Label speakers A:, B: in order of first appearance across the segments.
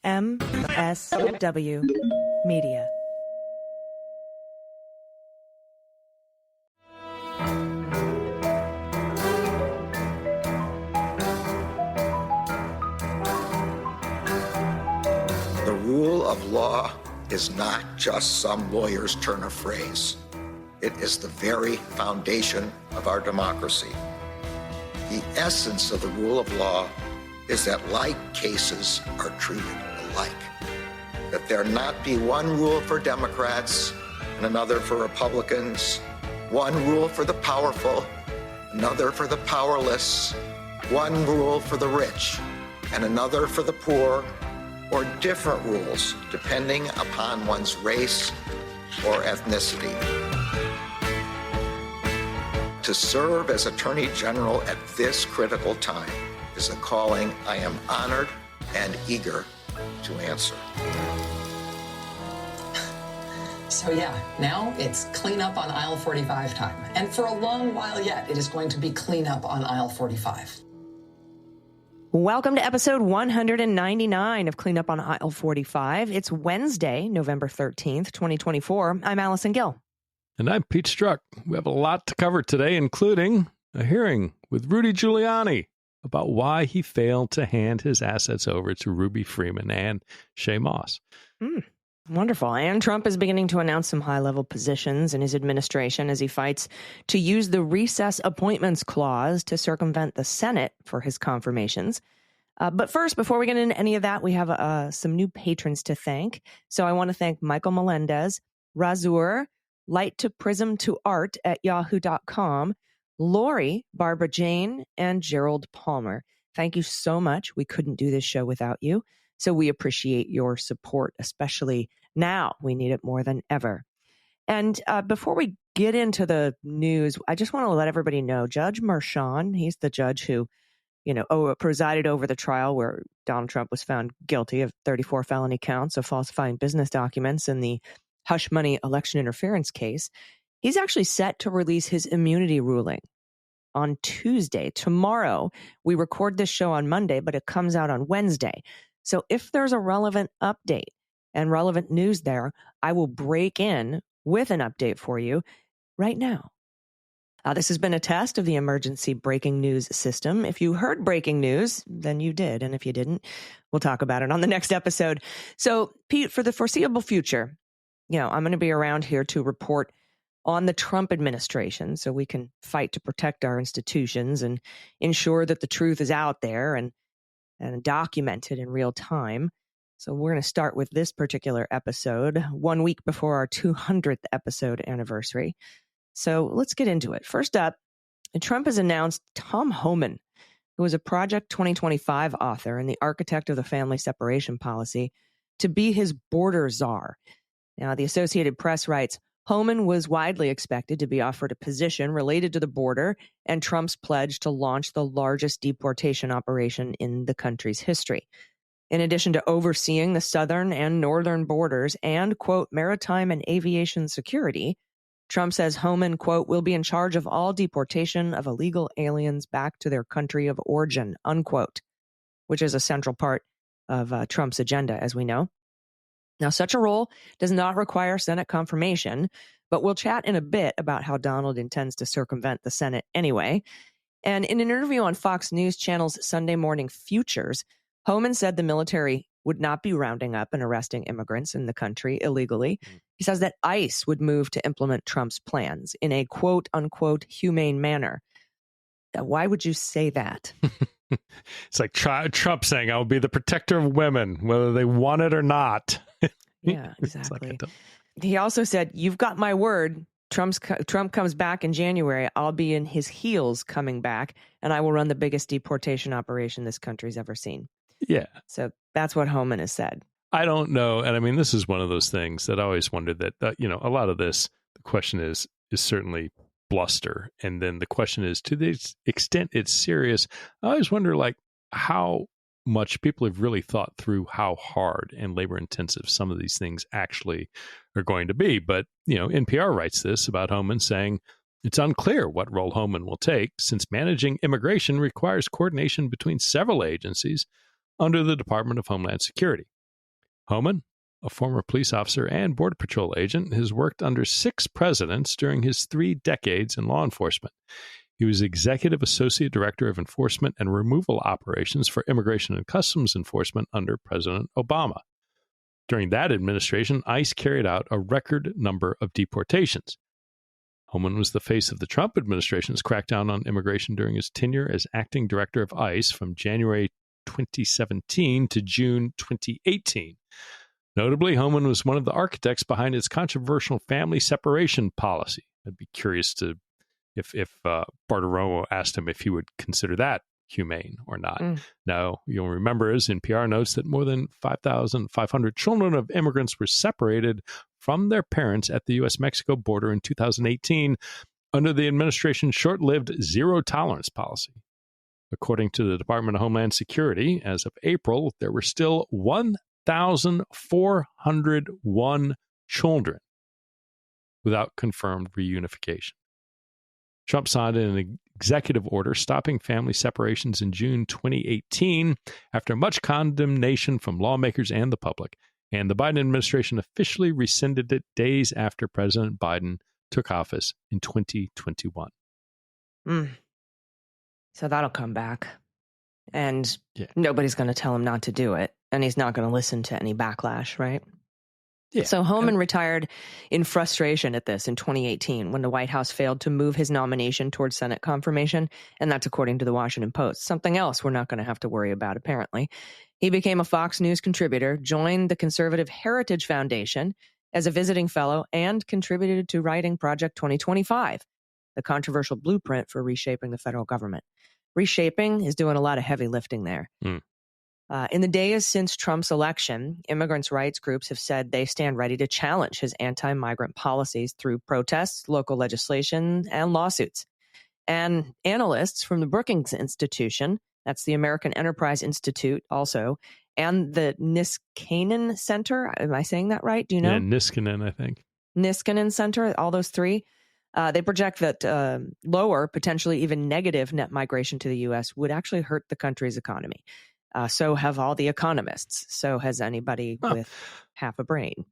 A: MSW Media.
B: The rule of law is not just some lawyer's turn of phrase. It is the very foundation of our democracy. The essence of the rule of law is that like cases are treated alike. That there not be one rule for Democrats and another for Republicans, one rule for the powerful, another for the powerless, one rule for the rich and another for the poor, or different rules depending upon one's race or ethnicity. To serve as Attorney General at this critical time is a calling I am honored and eager to answer.
C: So yeah, now it's clean up on aisle 45 time. And for a long while yet, it is going to be clean up on aisle 45.
A: Welcome to episode 199 of Clean Up on Aisle 45. It's Wednesday, November 13th, 2024. I'm Allison Gill.
D: And I'm Pete Strzok. We have a lot to cover today, including a hearing with Rudy Giuliani about why he failed to hand his assets over to Ruby Freeman and Shaye Moss.
A: Wonderful. And Trump is beginning to announce some high-level positions in his administration as he fights to use the recess appointments clause to circumvent the Senate for his confirmations. But first, before we get into any of that, we have some new patrons to thank. So I want to thank Michael Melendez, Razur, Light to Prism to Art at yahoo.com, Lori, Barbara Jane, and Gerald Palmer. Thank you so much. We couldn't do this show without you. So we appreciate your support, especially now. We need it more than ever. And before we get into the news, I just want to let everybody know, Judge Merchan, he's the judge who, presided over the trial where Donald Trump was found guilty of 34 felony counts of falsifying business documents in the hush money election interference case. He's actually set to release his immunity ruling on Tuesday. Tomorrow, we record this show on Monday, but it comes out on Wednesday. So if there's a relevant update and relevant news there, I will break in with an update for you right now. This has been a test of the emergency breaking news system. If you heard breaking news, then you did. And if you didn't, we'll talk about it on the next episode. So, Pete, for the foreseeable future, I'm going to be around here to report on the Trump administration so we can fight to protect our institutions and ensure that the truth is out there and documented in real time. So we're going to start with this particular episode 1 week before our 200th episode anniversary. So let's get into it. First up, Trump has announced Tom Homan, who was a Project 2025 author and the architect of the family separation policy, to be his border czar. Now, the Associated Press writes, Homan was widely expected to be offered a position related to the border and Trump's pledge to launch the largest deportation operation in the country's history. In addition to overseeing the southern and northern borders and, quote, maritime and aviation security, Trump says Homan, quote, will be in charge of all deportation of illegal aliens back to their country of origin, unquote, which is a central part of Trump's agenda, as we know. Now, such a role does not require Senate confirmation, but we'll chat in a bit about how Donald intends to circumvent the Senate anyway. And in an interview on Fox News Channel's Sunday Morning Futures, Homan said the military would not be rounding up and arresting immigrants in the country illegally. He says that ICE would move to implement Trump's plans in a quote unquote humane manner. Why would you say that?
D: It's like Trump saying, I will be the protector of women, whether they want it or not.
A: Yeah, exactly. He also said, you've got my word. Trump comes back in January. I'll be in his heels coming back, and I will run the biggest deportation operation this country's ever seen.
D: Yeah.
A: So that's what Homan has said.
D: I don't know. And I mean, this is one of those things that I always wondered that, a lot of this, the question is certainly bluster. And then the question is, to the extent it's serious, I always wonder, how much people have really thought through how hard and labor intensive some of these things actually are going to be. But, NPR writes this about Homan, saying it's unclear what role Homan will take since managing immigration requires coordination between several agencies under the Department of Homeland Security. Homan, a former police officer and Border Patrol agent, has worked under 6 presidents during his 3 decades in law enforcement. He was Executive Associate Director of Enforcement and Removal Operations for Immigration and Customs Enforcement under President Obama. During that administration, ICE carried out a record number of deportations. Homan was the face of the Trump administration's crackdown on immigration during his tenure as acting director of ICE from January 2017 to June 2018. Notably, Homan was one of the architects behind its controversial family separation policy. I'd be curious to if Bartiromo asked him if he would consider that humane or not. Now, you'll remember as NPR notes that more than 5,500 children of immigrants were separated from their parents at the U.S.-Mexico border in 2018 under the administration's short-lived zero-tolerance policy. According to the Department of Homeland Security, as of April, there were still 1,401 children without confirmed reunification. Trump signed an executive order stopping family separations in June 2018 after much condemnation from lawmakers and the public, and the Biden administration officially rescinded it days after President Biden took office in 2021.
A: So that'll come back. And nobody's going to tell him not to do it. And he's not going to listen to any backlash, right? Yeah. So Homan retired in frustration at this in 2018 when the White House failed to move his nomination towards Senate confirmation. And that's according to the Washington Post. Something else we're not going to have to worry about, apparently. He became a Fox News contributor, joined the Conservative Heritage Foundation as a visiting fellow, and contributed to writing Project 2025, the controversial blueprint for reshaping the federal government. Reshaping is doing a lot of heavy lifting there. In the days since Trump's election, immigrants' rights groups have said they stand ready to challenge his anti-migrant policies through protests, local legislation, and lawsuits. And analysts from the Brookings Institution, that's the American Enterprise Institute also, and the Niskanen Center, am I saying that right? Do you know?
D: Yeah, Niskanen, I think.
A: Niskanen Center, all those three. They project that lower, potentially even negative net migration to the U.S. would actually hurt the country's economy. So have all the economists. So has anybody with half a brain.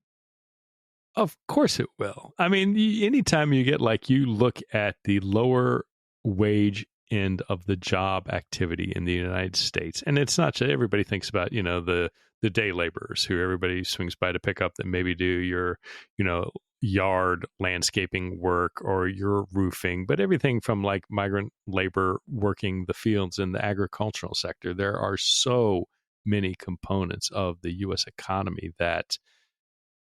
D: Of course it will. I mean, anytime you get you look at the lower wage end of the job activity in the United States, and it's not just everybody thinks about, the day laborers who everybody swings by to pick up that maybe do your, yard landscaping work or your roofing, but everything from migrant labor working the fields in the agricultural sector. There are so many components of the U.S. economy that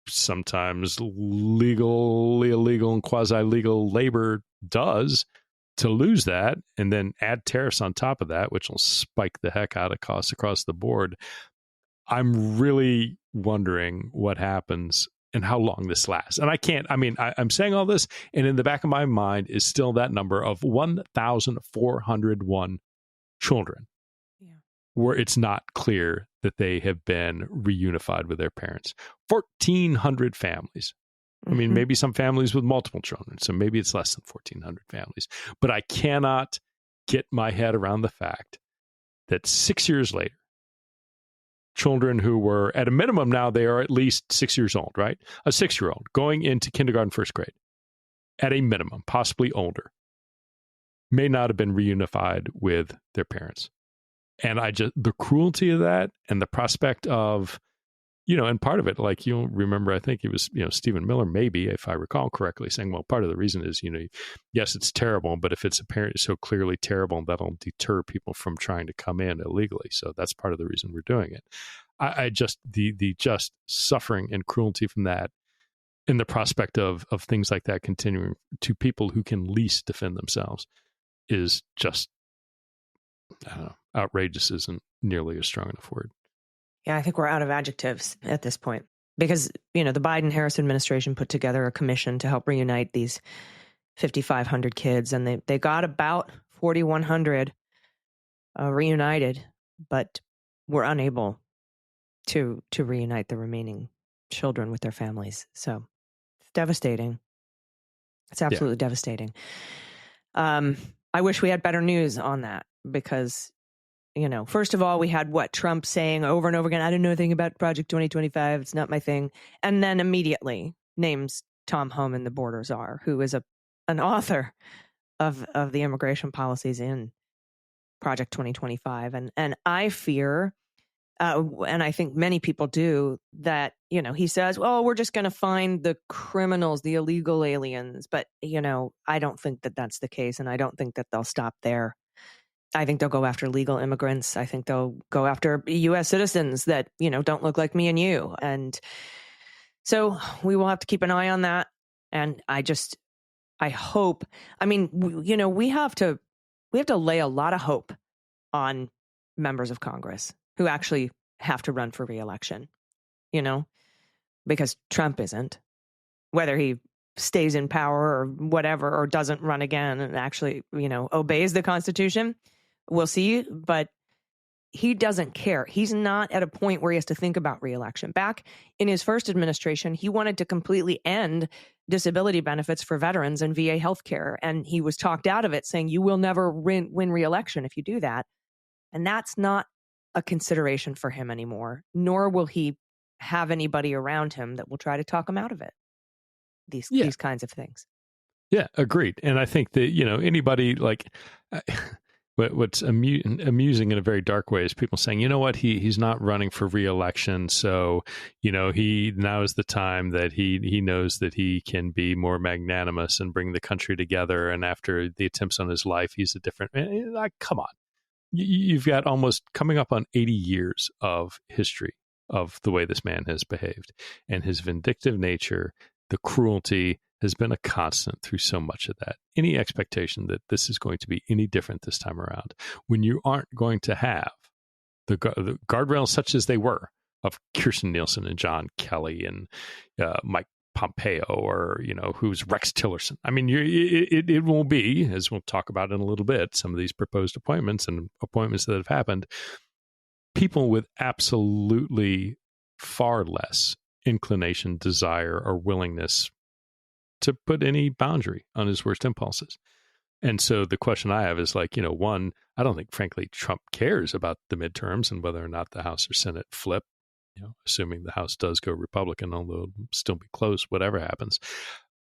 D: sometimes legal, illegal, and quasi-legal labor does. To lose that and then add tariffs on top of that, which will spike the heck out of costs across the board. I'm really wondering what happens and how long this lasts. And I'm saying all this, and in the back of my mind is still that number of 1,401 children where it's not clear that they have been reunified with their parents. 1,400 families. I mean, maybe some families with multiple children, so maybe it's less than 1,400 families. But I cannot get my head around the fact that 6 years later, children who were, at a minimum now, they are at least 6 years old, right? A 6-year-old going into kindergarten, first grade, at a minimum, possibly older, may not have been reunified with their parents. And the cruelty of that and the prospect of, and part of it, you'll remember, I think it was, Stephen Miller, maybe, if I recall correctly, saying, well, part of the reason is, yes, it's terrible, but if it's apparently so clearly terrible, that'll deter people from trying to come in illegally. So that's part of the reason we're doing it. I just, the just suffering and cruelty from that and the prospect of things like that continuing to people who can least defend themselves is just, I don't know, outrageous isn't nearly a strong enough word.
A: Yeah, I think we're out of adjectives at this point because, the Biden-Harris administration put together a commission to help reunite these 5,500 kids, and they got about 4,100 reunited, but were unable to reunite the remaining children with their families. So it's devastating. It's absolutely devastating. I wish we had better news on that because first of all, we had Trump saying over and over again, I don't know anything about Project 2025. It's not my thing. And then immediately names Tom Homan, the border czar, who is an author of the immigration policies in Project 2025. And I fear, and I think many people do, that, he says, well, we're just going to find the criminals, the illegal aliens. But, I don't think that that's the case. And I don't think that they'll stop there. I think they'll go after legal immigrants. I think they'll go after U.S. citizens that, don't look like me and you. And so we will have to keep an eye on that. And I hope, we have to lay a lot of hope on members of Congress who actually have to run for re-election, because Trump isn't, whether he stays in power or whatever, or doesn't run again and actually, obeys the Constitution. We'll see. But he doesn't care. He's not at a point where he has to think about re-election. Back in his first administration, he wanted to completely end disability benefits for veterans and VA healthcare. And he was talked out of it, saying, you will never win re-election if you do that. And that's not a consideration for him anymore, nor will he have anybody around him that will try to talk him out of it. These kinds of things.
D: Yeah, agreed. And I think that, anybody what's amusing in a very dark way is people saying, you know what, he's not running for re-election. So, he now is the time that he knows that he can be more magnanimous and bring the country together. And after the attempts on his life, he's a different, come on. You've got almost coming up on 80 years of history of the way this man has behaved, and his vindictive nature, the cruelty has been a constant through so much of that. Any expectation that this is going to be any different this time around, when you aren't going to have the guardrails such as they were of Kirstjen Nielsen and John Kelly and Mike Pompeo, or, who's Rex Tillerson. I mean, it will be, as we'll talk about in a little bit, some of these proposed appointments and appointments that have happened, people with absolutely far less inclination, desire, or willingness to put any boundary on his worst impulses. And so the question I have is one, I don't think, frankly, Trump cares about the midterms and whether or not the House or Senate flip, assuming the House does go Republican, although it'll still be close, whatever happens.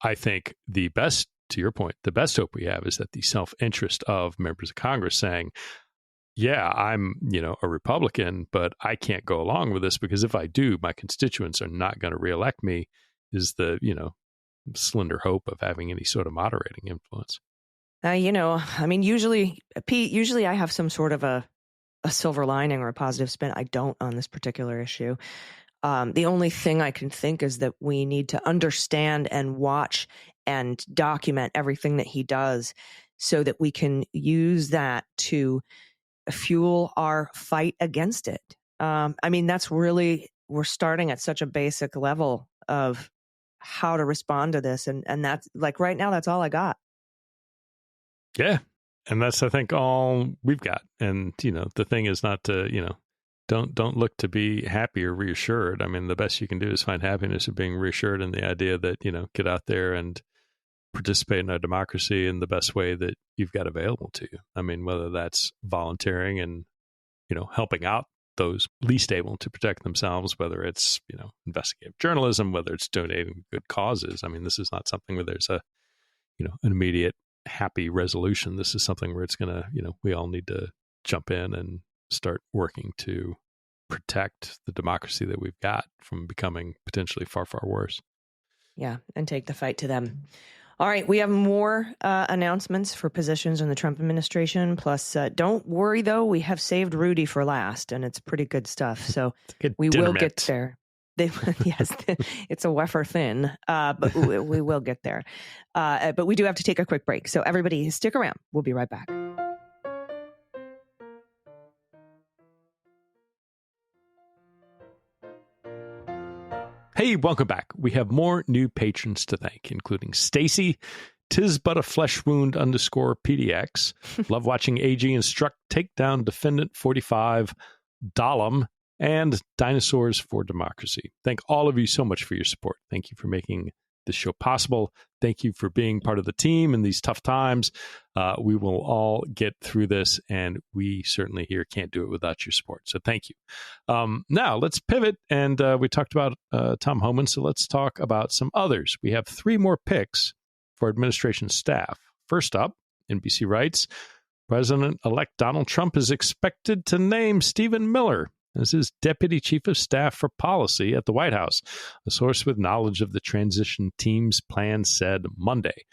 D: I think to your point, the best hope we have is that the self-interest of members of Congress saying, yeah, I'm, a Republican, but I can't go along with this because if I do, my constituents are not going to reelect me, is the, slender hope of having any sort of moderating influence.
A: Usually, Pete, I have some sort of a silver lining or a positive spin. I don't on this particular issue. The only thing I can think is that we need to understand and watch and document everything that he does so that we can use that to fuel our fight against it. That's really, we're starting at such a basic level of how to respond to this. And that's right now, that's all I got.
D: Yeah. And that's, I think, all we've got. And, the thing is not to, don't look to be happy or reassured. I mean, the best you can do is find happiness of being reassured in the idea that, get out there and participate in our democracy in the best way that you've got available to you. I mean, whether that's volunteering and, helping out those least able to protect themselves, whether it's, investigative journalism, whether it's donating good causes. I mean, this is not something where there's an immediate happy resolution. This is something where it's going to, we all need to jump in and start working to protect the democracy that we've got from becoming potentially far, far worse.
A: Yeah, and take the fight to them. All right, we have more announcements for positions in the Trump administration. Plus, don't worry, though, we have saved Rudy for last, and it's pretty good stuff. So we will get there. Yes, it's a wafer thin, but we will get there. But we do have to take a quick break. So everybody stick around. We'll be right back.
D: Hey, welcome back. We have more new patrons to thank, including Stacy, Tis But a Flesh Wound _PDX, Love Watching AG and Struck Takedown Defendant 45, Dahlem, and Dinosaurs for Democracy. Thank all of you so much for your support. Thank you for making this show possible. Thank you for being part of the team in these tough times. We will all get through this, and we certainly here can't do it without your support. So thank you. Now let's pivot, and we talked about Tom Homan, so let's talk about some others. We have 3 more picks for administration staff. First up, NBC writes, President-elect Donald Trump is expected to name Stephen Miller as his deputy chief of staff for policy at the White House. A source with knowledge of the transition team's plan said Monday.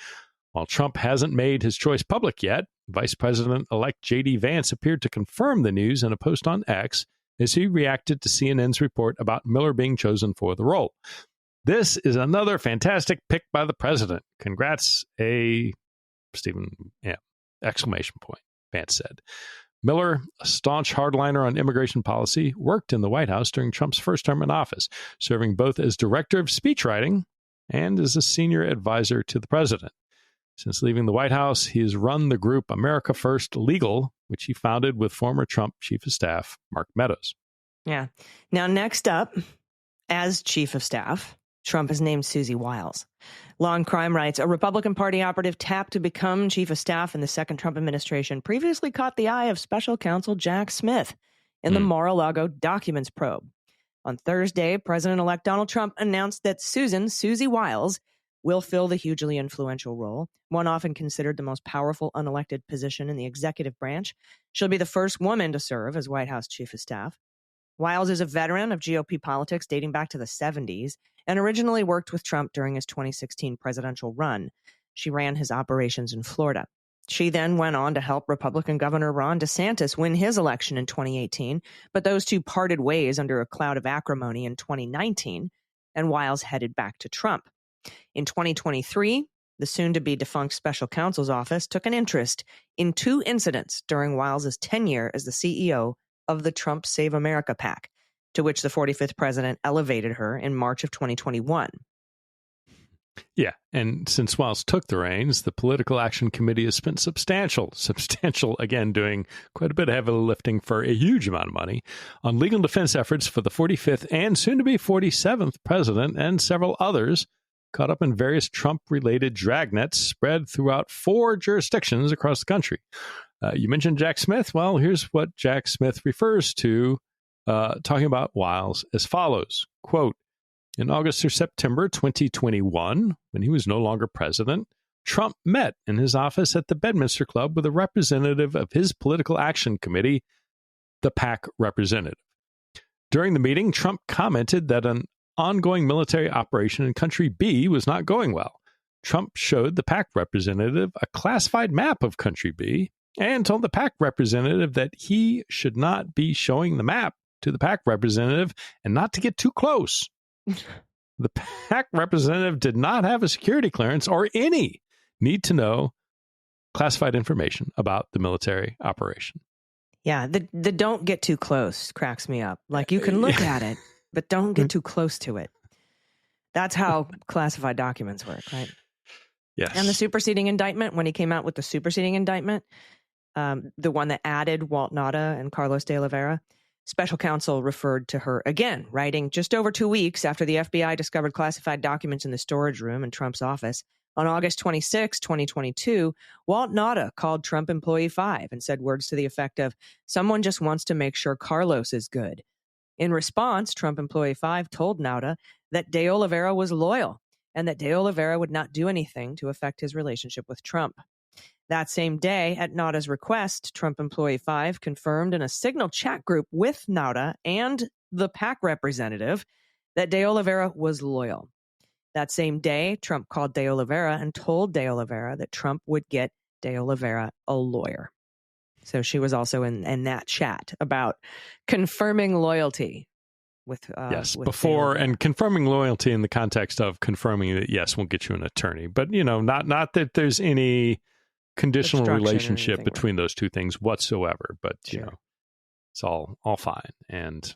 D: While Trump hasn't made his choice public yet, Vice President-elect J.D. Vance appeared to confirm the news in a post on X as he reacted to CNN's report about Miller being chosen for the role. This is another fantastic pick by the president. Congrats, Stephen, exclamation point, Vance said. Miller, a staunch hardliner on immigration policy, worked in the White House during Trump's first term in office, serving both as director of speechwriting and as a senior advisor to the president. Since leaving the White House, he has run the group America First Legal, which he founded with former Trump chief of staff Mark Meadows.
A: Yeah. Now, next up, as chief of staff, Trump has named Susie Wiles. Law and Crime writes, a Republican Party operative tapped to become chief of staff in the second Trump administration previously caught the eye of special counsel Jack Smith in the Mar-a-Lago documents probe. On Thursday, President-elect Donald Trump announced that Susie Wiles will fill the hugely influential role, one often considered the most powerful unelected position in the executive branch. She'll be the first woman to serve as White House chief of staff. Wiles is a veteran of GOP politics dating back to the 70s and originally worked with Trump during his 2016 presidential run. She ran his operations in Florida. She then went on to help Republican Governor Ron DeSantis win his election in 2018, but those two parted ways under a cloud of acrimony in 2019, and Wiles headed back to Trump. In 2023, the soon-to-be defunct special counsel's office took an interest in 2 incidents during Wiles' tenure as the CEO of the Trump Save America PAC, to which the 45th president elevated her in March of 2021.
D: Yeah, and since Wiles took the reins, the Political Action Committee has spent substantial, again, doing quite a bit of heavy lifting for a huge amount of money on legal defense efforts for the 45th and soon-to-be 47th president and several others caught up in various Trump-related dragnets spread throughout 4 jurisdictions across the country. You mentioned Jack Smith. Well, here's what Jack Smith refers to talking about Wiles as follows, quote, in August or September 2021, when he was no longer president, Trump met in his office at the Bedminster Club with a representative of his Political Action Committee, the PAC representative. During the meeting, Trump commented that an ongoing military operation in Country B was not going well. Trump showed the PAC representative a classified map of Country B and told the PAC representative that he should not be showing the map to the PAC representative and not to get too close. The PAC representative did not have a security clearance or any need to know classified information about the military operation.
A: Yeah, the don't get too close cracks me up. Like, you can look at it, but don't get too close to it. That's how classified documents work, right?
D: Yes.
A: And the superseding indictment, when he came out with the superseding indictment, the one that added Walt Nauta and Carlos de Oliveira, special counsel referred to her again, writing just over 2 weeks after the FBI discovered classified documents in the storage room in Trump's office. On August 26, 2022, Walt Nauta called Trump Employee 5 and said words to the effect of, someone just wants to make sure Carlos is good. In response, Trump Employee 5 told Nauta that de Oliveira was loyal and that de Oliveira would not do anything to affect his relationship with Trump. That same day, at Nauta's request, Trump Employee 5 confirmed in a Signal chat group with Nauta and the PAC representative that de Oliveira was loyal. That same day, Trump called de Oliveira and told de Oliveira that Trump would get de Oliveira a lawyer. So she was also in that chat about confirming loyalty with
D: yes,
A: with
D: before, and confirming loyalty in the context of confirming that, yes, we'll get you an attorney. But, not that there's any conditional relationship between those two things whatsoever. But,
A: sure,
D: it's all fine. And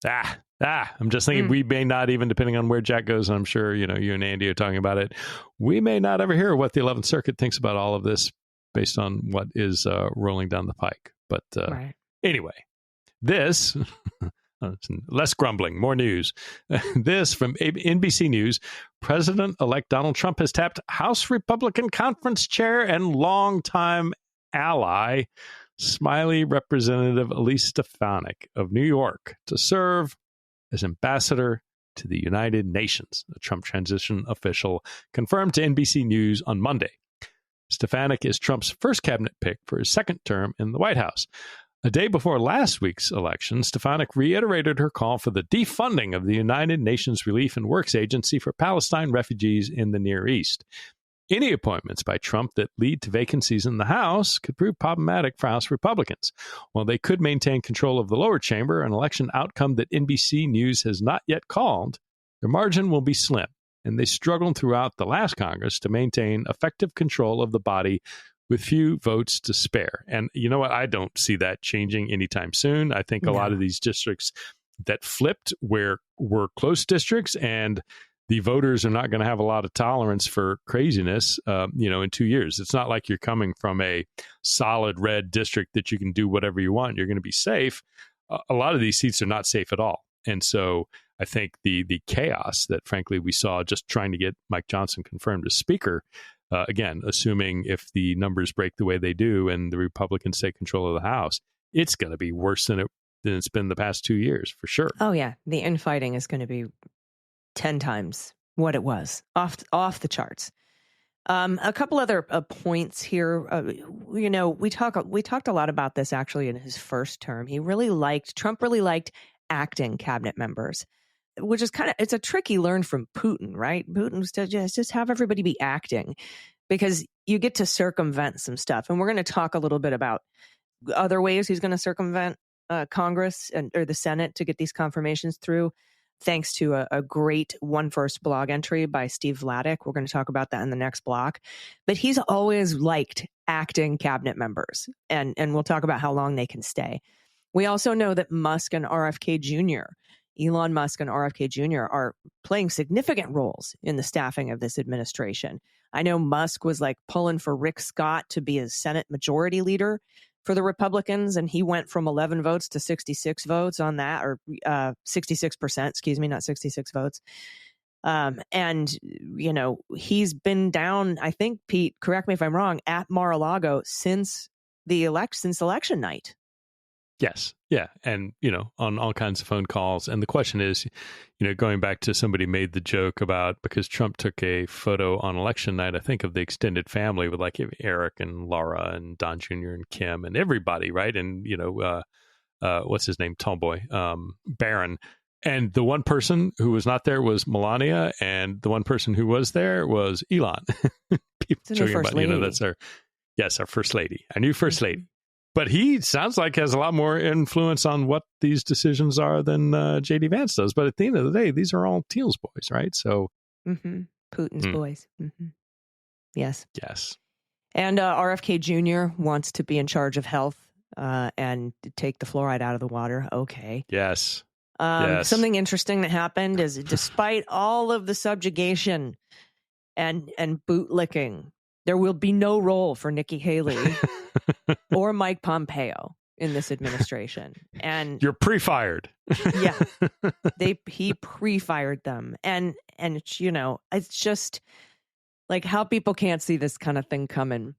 D: I'm just thinking we may not even, depending on where Jack goes, and I'm sure, you and Andy are talking about it, we may not ever hear what the 11th Circuit thinks about all of this based on what is rolling down the pike. But
A: right.
D: Anyway, this, Less grumbling, more news. This from NBC News. President-elect Donald Trump has tapped House Republican Conference Chair and longtime ally, Smiley Representative Elise Stefanik of New York, to serve as ambassador to the United Nations. The Trump transition official confirmed to NBC News on Monday. Stefanik is Trump's first cabinet pick for his second term in the White House. A day before last week's election, Stefanik reiterated her call for the defunding of the United Nations Relief and Works Agency for Palestine refugees in the Near East. Any appointments by Trump that lead to vacancies in the House could prove problematic for House Republicans. While they could maintain control of the lower chamber, an election outcome that NBC News has not yet called, their margin will be slim, and they struggled throughout the last Congress to maintain effective control of the body with few votes to spare. And you know what? I don't see that changing anytime soon. I think a lot of these districts that flipped were close districts, and the voters are not going to have a lot of tolerance for craziness, in 2 years. It's not like you're coming from a solid red district that you can do whatever you want. You're going to be safe. A lot of these seats are not safe at all. And so I think the chaos that, frankly, we saw just trying to get Mike Johnson confirmed as Speaker, again, assuming if the numbers break the way they do and the Republicans take control of the House, it's going to be worse than it's been the past 2 years, for sure.
A: Oh, yeah. The infighting is going to be 10 times what it was, off the charts. A couple other points here. We talked a lot about this actually in his first term. Trump really liked acting cabinet members, which is it's a trick he learned from Putin, right? Putin was to just have everybody be acting, because you get to circumvent some stuff. And we're going to talk a little bit about other ways he's going to circumvent Congress or the Senate to get these confirmations through, thanks to a great One First blog entry by Steve Vladeck. We're going to talk about that in the next block. But he's always liked acting cabinet members, and we'll talk about how long they can stay. We also know that Elon Musk and RFK Jr. are playing significant roles in the staffing of this administration. I know Musk was pulling for Rick Scott to be a Senate Majority Leader for the Republicans, and he went from 11 votes to 66 votes on that, or 66%, not 66 votes. And he's been down, I think, Pete, correct me if I'm wrong, at Mar-a-Lago since election night.
D: Yes. Yeah. And, on all kinds of phone calls. And the question is, going back to somebody made the joke about, because Trump took a photo on election night, I think, of the extended family with Eric and Laura and Don Jr. and Kim and everybody, right? And, what's his name? Tomboy, Barron. And the one person who was not there was Melania. And the one person who was there was Elon. People joking about, that's our first lady, our new first lady. But he sounds like has a lot more influence on what these decisions are than J.D. Vance does. But at the end of the day, these are all Thiel's boys, right? So,
A: Putin's boys. Mm-hmm. Yes.
D: Yes.
A: And RFK Jr. wants to be in charge of health and take the fluoride out of the water. Okay.
D: Yes.
A: Something interesting that happened is, despite all of the subjugation and bootlicking, there will be no role for Nikki Haley or Mike Pompeo in this administration. And
D: you're pre-fired.
A: Yeah, he pre-fired them, and it's just how people can't see this kind of thing coming.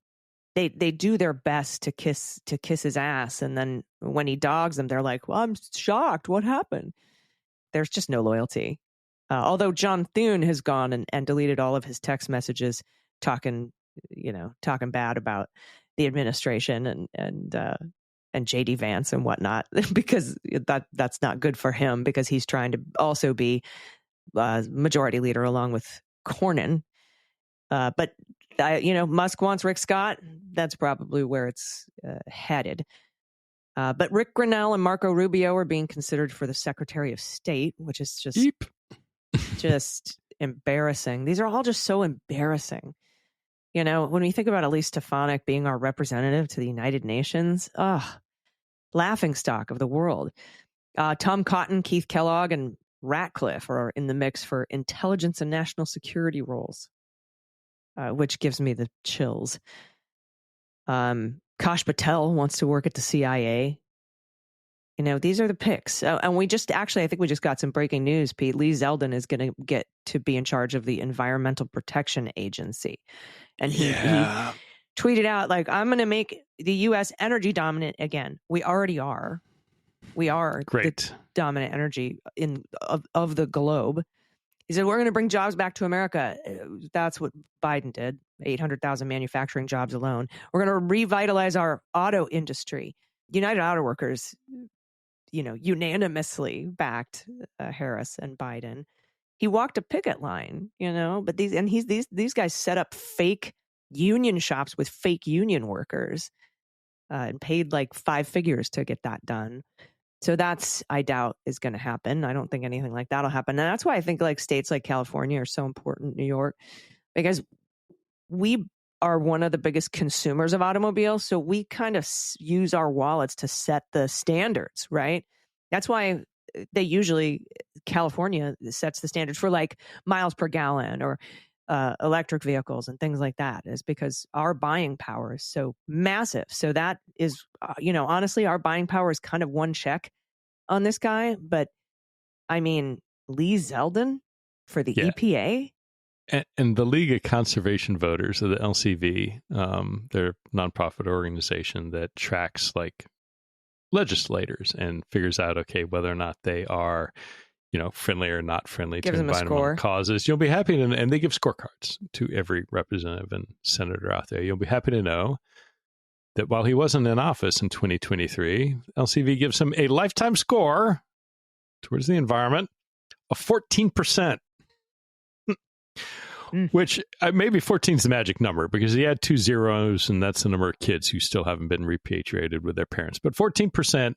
A: They do their best to kiss his ass, and then when he dogs them, they're like, "Well, I'm shocked. What happened?" There's just no loyalty. Although John Thune has gone and deleted all of his text messages talking bad about the administration and J.D. Vance and whatnot, because that's not good for him, because he's trying to also be majority leader along with Cornyn. But Musk wants Rick Scott. That's probably where it's headed. But Rick Grinnell and Marco Rubio are being considered for the Secretary of State, which is just embarrassing. These are all just so embarrassing. When we think about Elise Stefanik being our representative to the United Nations, laughing stock of the world. Tom Cotton, Keith Kellogg, and Ratcliffe are in the mix for intelligence and national security roles, which gives me the chills. Kash Patel wants to work at the CIA. These are the picks. And I think we just got some breaking news, Pete. Lee Zeldin is going to get to be in charge of the Environmental Protection Agency. And he tweeted out, like, I'm going to make the U.S. energy dominant again. We already are. We are the dominant energy of the globe. He said, we're going to bring jobs back to America. That's what Biden did. 800,000 manufacturing jobs alone. We're going to revitalize our auto industry. United Auto Workers, unanimously backed Harris and Biden. He walked a picket line, but these guys set up fake union shops with fake union workers and paid like 5 figures to get that done. So that's, I doubt, is going to happen. I don't think anything like that'll happen. And that's why I think like states like California are so important, New York, because we are one of the biggest consumers of automobiles. So we kind of use our wallets to set the standards, right? That's why California sets the standards for like miles per gallon or electric vehicles and things like that, is because our buying power is so massive. So that is, honestly, our buying power is kind of one check on this guy. But I mean, Lee Zeldin for the EPA.
D: And the League of Conservation Voters, or the LCV, they're a nonprofit organization that tracks like legislators and figures out, okay, whether or not they are friendly or not friendly to environmental causes. You'll be happy to, and they give scorecards to every representative and senator out there. You'll be happy to know that while he wasn't in office in 2023, LCV gives him a lifetime score towards the environment of 14%. Which maybe 14 is the magic number, because he had 2 zeros, and that's the number of kids who still haven't been repatriated with their parents. But 14%.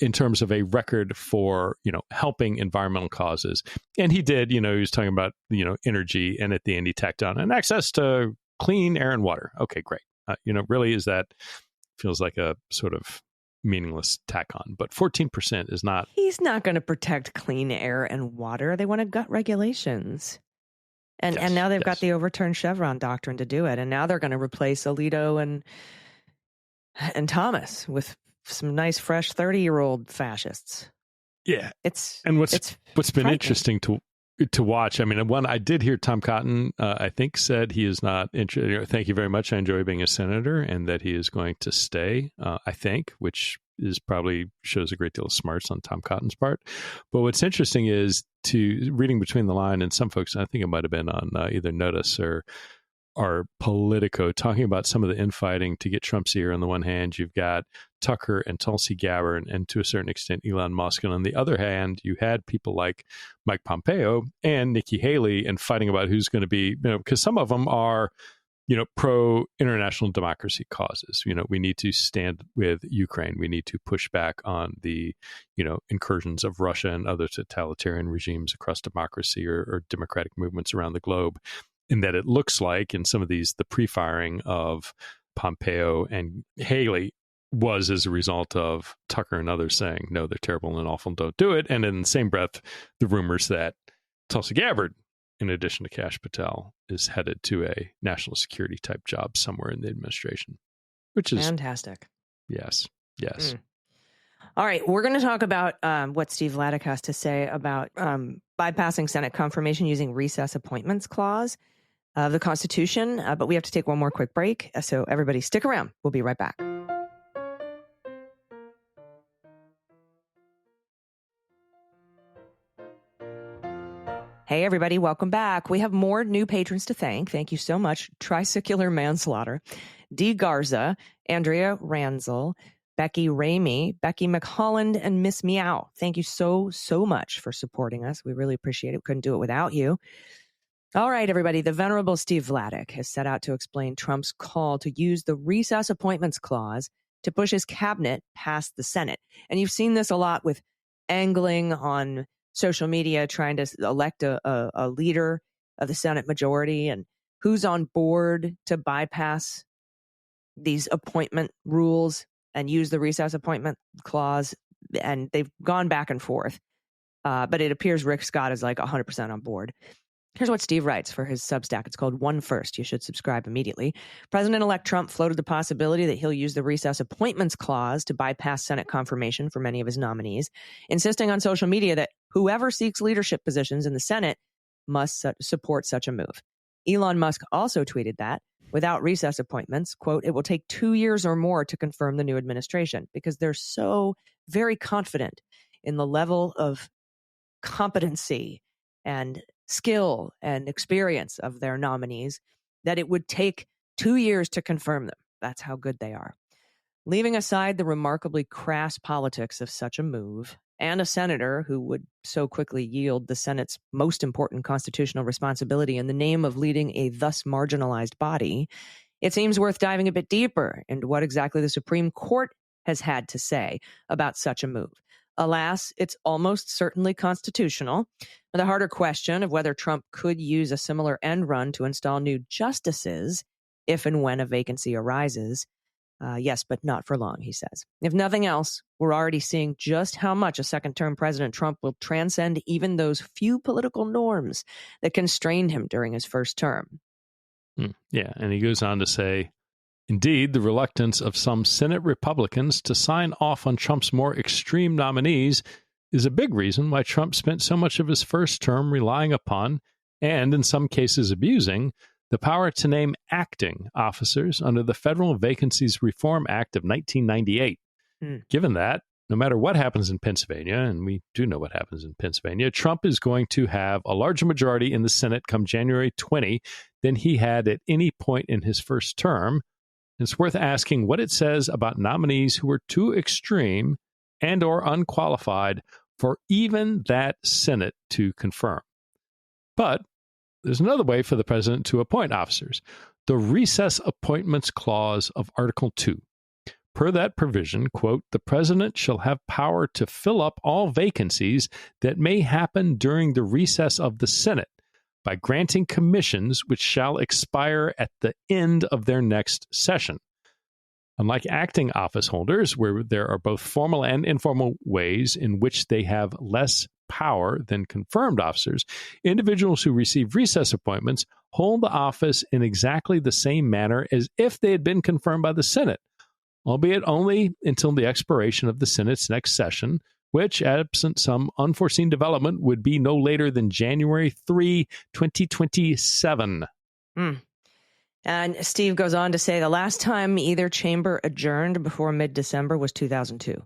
D: In terms of a record for, helping environmental causes. And he did, he was talking about, energy, and at the end he tacked on and access to clean air and water. Okay, great. Really feels like a sort of meaningless tack on, but 14% is not. He's
A: not going to protect clean air and water. They want to gut regulations. And now they've got the overturned Chevron doctrine to do it. And now they're going to replace Alito and Thomas with some nice, fresh 30-year-old fascists.
D: Yeah. What's been interesting to watch, I mean, one, I did hear Tom Cotton, I think, said he is not interested. Thank you very much. I enjoy being a senator, and that he is going to stay, I think, which is probably shows a great deal of smarts on Tom Cotton's part. But what's interesting is reading between the line, and some folks, I think it might have been on either Notice or Politico, talking about some of the infighting to get Trump's ear. On the one hand, you've got Tucker and Tulsi Gabbard, and to a certain extent, Elon Musk. And on the other hand, you had people like Mike Pompeo and Nikki Haley, and fighting about who's going to be, because some of them are, pro-international democracy causes. We need to stand with Ukraine. We need to push back on the, incursions of Russia and other totalitarian regimes across democracy or democratic movements around the globe. In that it looks like in some of these, the pre-firing of Pompeo and Haley was as a result of Tucker and others saying, no, they're terrible and awful, don't do it. And in the same breath, the rumors that Tulsi Gabbard, in addition to Kash Patel, is headed to a national security type job somewhere in the administration, which is
A: fantastic.
D: Yes.
A: All right, we're going to talk about what Steve Vladeck has to say about bypassing Senate confirmation using recess appointments clause of the Constitution, but we have to take one more quick break. So everybody stick around. We'll be right back. Hey, everybody, welcome back. We have more new patrons to thank. Thank you so much. Tricycular Manslaughter, Dee Garza, Andrea Ranzel, Becky Ramey, Becky McHolland, and Miss Meow. Thank you so much for supporting us. We really appreciate it. We couldn't do it without you. All right, everybody. The Venerable Steve Vladeck has set out to explain Trump's call to use the recess appointments clause to push his cabinet past the Senate. And you've seen this a lot with angling on social media, trying to elect a leader of the Senate majority, and who's on board to bypass these appointment rules and use the recess appointment clause. And they've gone back and forth. But it appears Rick Scott is like 100% on board. Here's what Steve writes for his Substack. It's called One First. You should subscribe immediately. President-elect Trump floated the possibility that he'll use the recess appointments clause to bypass Senate confirmation for many of his nominees, insisting on social media that whoever seeks leadership positions in the Senate must support such a move. Elon Musk also tweeted that without recess appointments, quote, it will take 2 years or more to confirm the new administration because they're so very confident in the level of competency and skill and experience of their nominees that it would take 2 years to confirm them. That's how good they are. Leaving aside the remarkably crass politics of such a move and a senator who would so quickly yield the Senate's most important constitutional responsibility in the name of leading a thus marginalized body, it seems worth diving a bit deeper into what exactly the Supreme Court has had to say about such a move. Alas, it's almost certainly constitutional. The harder question of whether Trump could use a similar end run to install new justices if and when a vacancy arises. Yes, but not for long, he says. If nothing else, we're already seeing just how much a second-term President Trump will transcend even those few political norms that constrained him during his first term.
D: Yeah, and he goes on to say, indeed, the reluctance of some Senate Republicans to sign off on Trump's more extreme nominees is a big reason why Trump spent so much of his first term relying upon, and in some cases abusing, the power to name acting officers under the Federal Vacancies Reform Act of 1998. Given that, no matter what happens in Pennsylvania, and we do know what happens in Pennsylvania, Trump is going to have a larger majority in the Senate come January 20 than he had at any point in his first term. It's worth asking what it says about nominees who are too extreme and or unqualified for even that Senate to confirm. But there's another way for the president to appoint officers, the Recess Appointments Clause of Article 2. Per that provision, quote, the president shall have power to fill up all vacancies that may happen during the recess of the Senate by granting commissions which shall expire at the end of their next session. Unlike acting office holders, where there are both formal and informal ways in which they have less power than confirmed officers, individuals who receive recess appointments hold the office in exactly the same manner as if they had been confirmed by the Senate, albeit only until the expiration of the Senate's next session, which, absent some unforeseen development, would be no later than January 3, 2027.
A: And Steve goes on to say the last time either chamber adjourned before mid-December was 2002.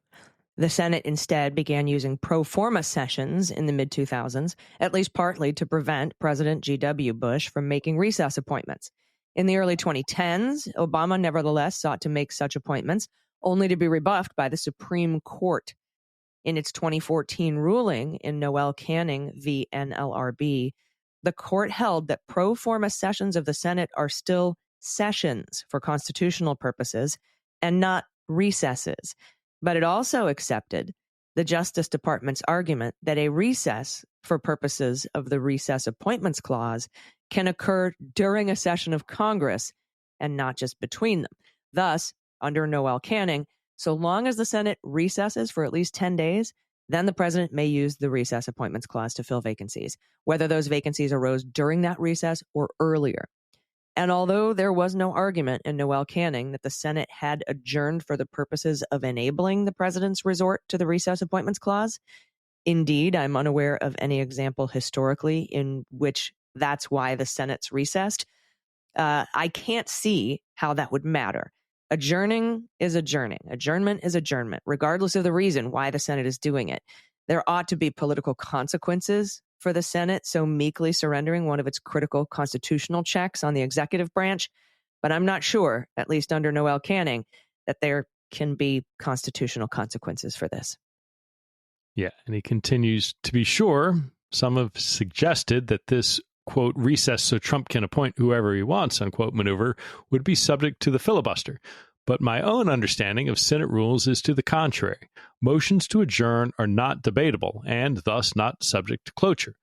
A: The Senate instead began using pro forma sessions in the mid-2000s, at least partly to prevent President G.W. Bush from making recess appointments. In the early 2010s, Obama nevertheless sought to make such appointments, only to be rebuffed by the Supreme Court. In its 2014 ruling in Noel Canning v. NLRB, the court held that pro forma sessions of the Senate are still sessions for constitutional purposes and not recesses. But it also accepted the Justice Department's argument that a recess for purposes of the Recess Appointments Clause can occur during a session of Congress and not just between them. Thus, under Noel Canning, so long as the Senate recesses for at least 10 days, then the president may use the Recess Appointments Clause to fill vacancies, whether those vacancies arose during that recess or earlier. And although there was no argument in Noel Canning that the Senate had adjourned for the purposes of enabling the president's resort to the Recess Appointments Clause, indeed, I'm unaware of any example historically in which that's why the Senate's recessed. I can't see how that would matter. Adjourning is adjourning. Adjournment is adjournment, regardless of the reason why the Senate is doing it. There ought to be political consequences for the Senate so meekly surrendering one of its critical constitutional checks on the executive branch, but I'm not sure, at least under Noel Canning, that there can be constitutional consequences for this.
D: Yeah, and he continues, to be sure, some have suggested that this, quote, recess so Trump can appoint whoever he wants, unquote, maneuver would be subject to the filibuster. But my own understanding of Senate rules is to the contrary. Motions to adjourn are not debatable and thus not subject to cloture.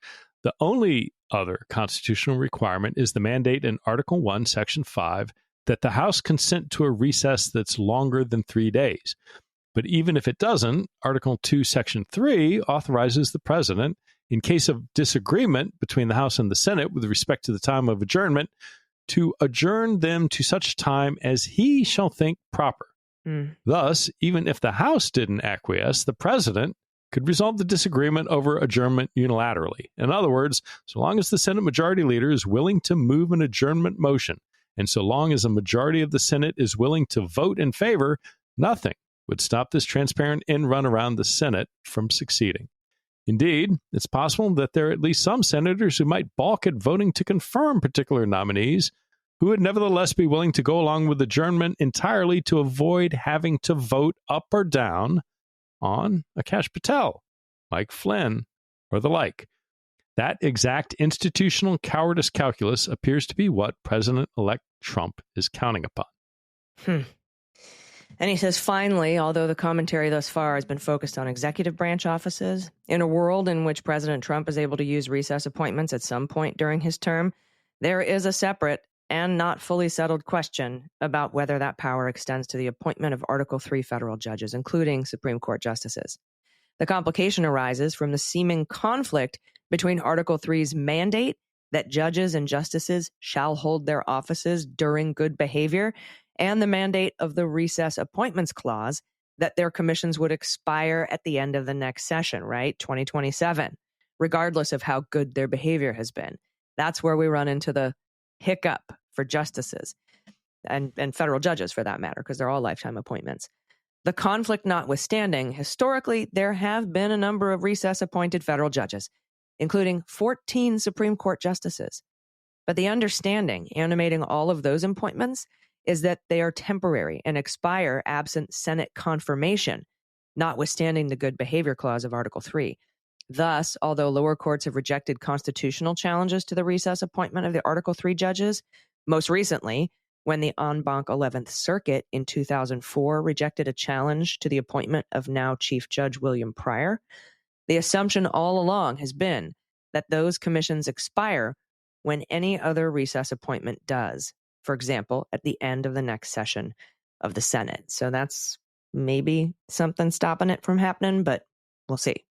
D: The only other constitutional requirement is the mandate in Article 1, Section 5, that the House consent to a recess that's longer than 3 days. But even if it doesn't, Article 2, Section 3 authorizes the president, in case of disagreement between the House and the Senate with respect to the time of adjournment, to adjourn them to such time as he shall think proper. Thus, even if the House didn't acquiesce, the president could resolve the disagreement over adjournment unilaterally. In other words, so long as the Senate Majority Leader is willing to move an adjournment motion, and so long as a majority of the Senate is willing to vote in favor, nothing would stop this transparent end run around the Senate from succeeding. Indeed, it's possible that there are at least some senators who might balk at voting to confirm particular nominees who would nevertheless be willing to go along with adjournment entirely to avoid having to vote up or down on Akash Patel, Mike Flynn, or the like. That exact institutional cowardice calculus appears to be what President-elect Trump is counting upon.
A: And he says, finally, although the commentary thus far has been focused on executive branch offices, in a world in which President Trump is able to use recess appointments at some point during his term, there is a separate and not fully settled question about whether that power extends to the appointment of Article III federal judges, including Supreme Court justices. The complication arises from the seeming conflict between Article III's mandate that judges and justices shall hold their offices during good behavior and the mandate of the recess appointments clause that their commissions would expire at the end of the next session, right? 2027, regardless of how good their behavior has been. That's where we run into the hiccup for justices and federal judges, for that matter, because they're all lifetime appointments. The conflict notwithstanding, historically, there have been a number of recess-appointed federal judges, including 14 Supreme Court justices. But the understanding animating all of those appointments is that they are temporary and expire absent Senate confirmation, notwithstanding the good behavior clause of Article III. Thus, although lower courts have rejected constitutional challenges to the recess appointment of the Article III judges, most recently, when the en banc 11th Circuit in 2004 rejected a challenge to the appointment of now Chief Judge William Pryor, the assumption all along has been that those commissions expire when any other recess appointment does, for example, at the end of the next session of the Senate. So that's maybe something stopping it from happening, but we'll see.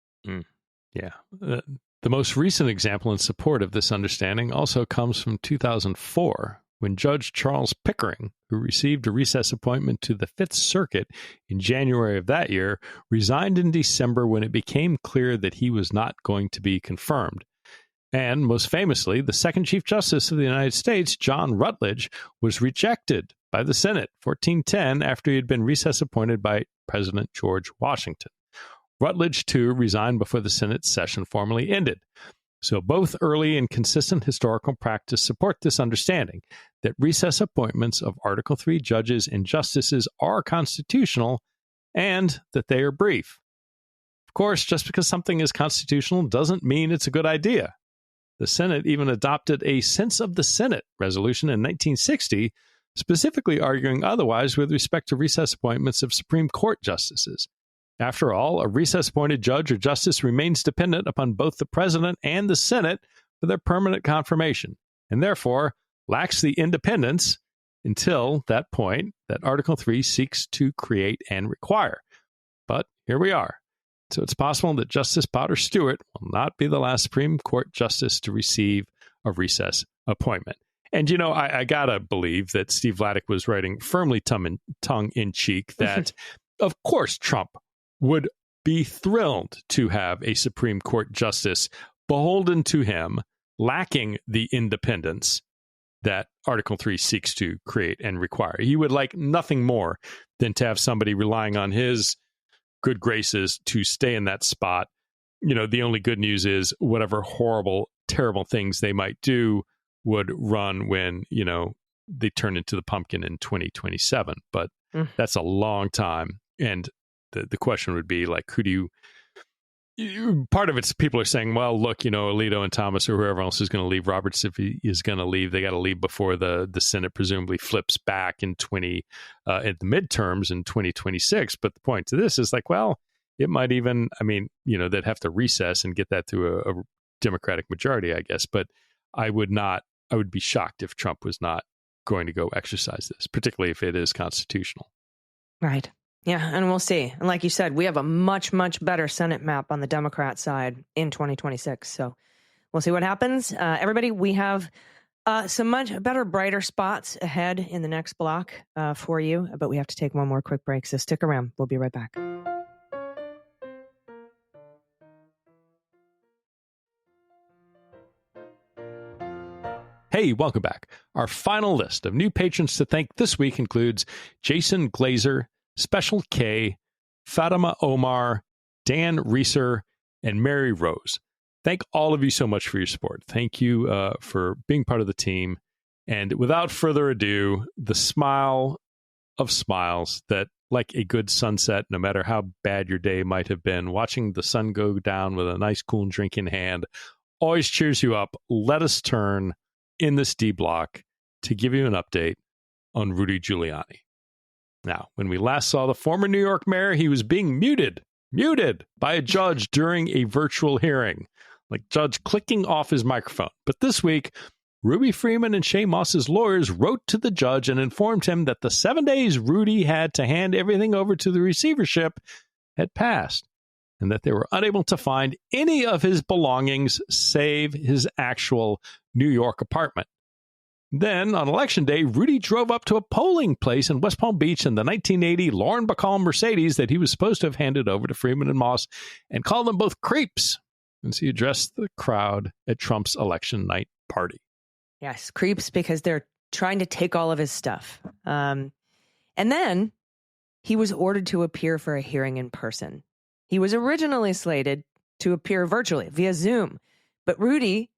D: Yeah. The most recent example in support of this understanding also comes from 2004, when Judge Charles Pickering, who received a recess appointment to the Fifth Circuit in January of that year, resigned in December when it became clear that he was not going to be confirmed. And most famously, the second Chief Justice of the United States, John Rutledge, was rejected by the Senate 1410 after he had been recess appointed by President George Washington. Rutledge, too, resigned before the Senate session formally ended. So both early and consistent historical practice support this understanding that recess appointments of Article III judges and justices are constitutional and that they are brief. Of course, just because something is constitutional doesn't mean it's a good idea. The Senate even adopted a Sense of the Senate resolution in 1960, specifically arguing otherwise with respect to recess appointments of Supreme Court justices. After all, a recess-appointed judge or justice remains dependent upon both the President and the Senate for their permanent confirmation, and therefore lacks the independence until that point that Article III seeks to create and require. But here we are. So it's possible that Justice Potter Stewart will not be the last Supreme Court justice to receive a recess appointment. And, you know, I got to believe that Steve Vladeck was writing firmly tongue-in-cheek that, of course, Trump would be thrilled to have a Supreme Court justice beholden to him, lacking the independence that Article III seeks to create and require. He would like nothing more than to have somebody relying on his good graces to stay in that spot. You know, the only good news is whatever horrible, terrible things they might do would run when, you know, they turn into the pumpkin in 2027. But that's a long time. And the question would be like, who do you, part of it's people are saying, well, look, you know, Alito and Thomas or whoever else is going to leave, Roberts, if he is going to leave, they got to leave before the Senate presumably flips back in at the midterms in 2026. But the point to this is like, well, it might even, I mean, you know, they'd have to recess and get that through a Democratic majority, I guess. But I would be shocked if Trump was not going to go exercise this, particularly if it is constitutional.
A: Right. Yeah, and we'll see. And like you said, we have a much, much better Senate map on the Democrat side in 2026. So we'll see what happens. Everybody, we have some much better, brighter spots ahead in the next block for you. But we have to take one more quick break. So stick around. We'll be right back.
D: Hey, welcome back. Our final list of new patrons to thank this week includes Jason Glazer, Special K, Fatima Omar, Dan Reeser, and Mary Rose. Thank all of you so much for your support. Thank you for being part of the team. And without further ado, the smile of smiles that, like a good sunset, no matter how bad your day might have been, watching the sun go down with a nice cool drink in hand, always cheers you up. Let us turn in this D block to give you an update on Rudy Giuliani. Now, when we last saw the former New York mayor, he was being muted by a judge during a virtual hearing, like judge clicking off his microphone. But this week, Ruby Freeman and Shay Moss's lawyers wrote to the judge and informed him that the 7 days Rudy had to hand everything over to the receivership had passed, and that they were unable to find any of his belongings save his actual New York apartment. Then, on Election Day, Rudy drove up to a polling place in West Palm Beach in the 1980 Lauren Bacall Mercedes that he was supposed to have handed over to Freeman and Moss, and called them both creeps as he addressed the crowd at Trump's election night party.
A: Yes, creeps, because they're trying to take all of his stuff. And then he was ordered to appear for a hearing in person. He was originally slated to appear virtually via Zoom, but Rudy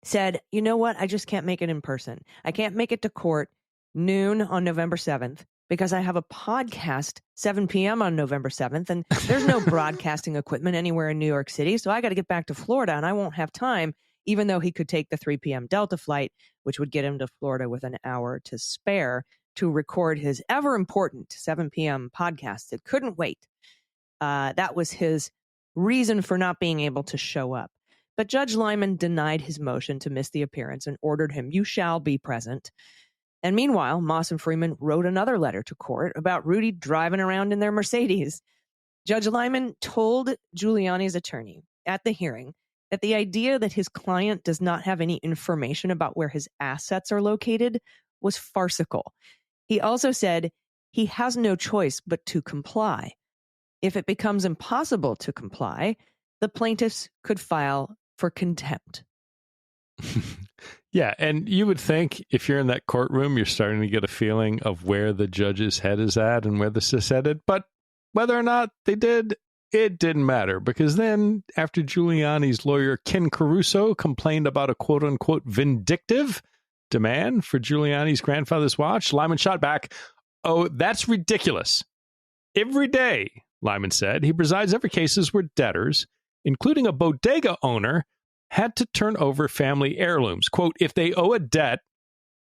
A: said, you know what? I just can't make it in person. I can't make it to court noon on November 7th because I have a podcast 7 p.m. on November 7th, and there's no broadcasting equipment anywhere in New York City, so I got to get back to Florida, and I won't have time, even though he could take the 3 p.m. Delta flight, which would get him to Florida with an hour to spare to record his ever-important 7 p.m. podcast. It couldn't wait. That was his reason for not being able to show up. But Judge Lyman denied his motion to miss the appearance and ordered him, you shall be present. And meanwhile, Moss and Freeman wrote another letter to court about Rudy driving around in their Mercedes. Judge Lyman told Giuliani's attorney at the hearing that the idea that his client does not have any information about where his assets are located was farcical. He also said he has no choice but to comply. If it becomes impossible to comply, the plaintiffs could file for contempt.
D: Yeah, and you would think if you're in that courtroom, you're starting to get a feeling of where the judge's head is at and where this is headed. But whether or not they did, it didn't matter, because then after Giuliani's lawyer Ken Caruso complained about a quote-unquote vindictive demand for Giuliani's grandfather's watch, Lyman shot back, "Oh, that's ridiculous. Every day," Lyman said, "he presides over cases where debtors, including a bodega owner, had to turn over family heirlooms. Quote, if they owe a debt,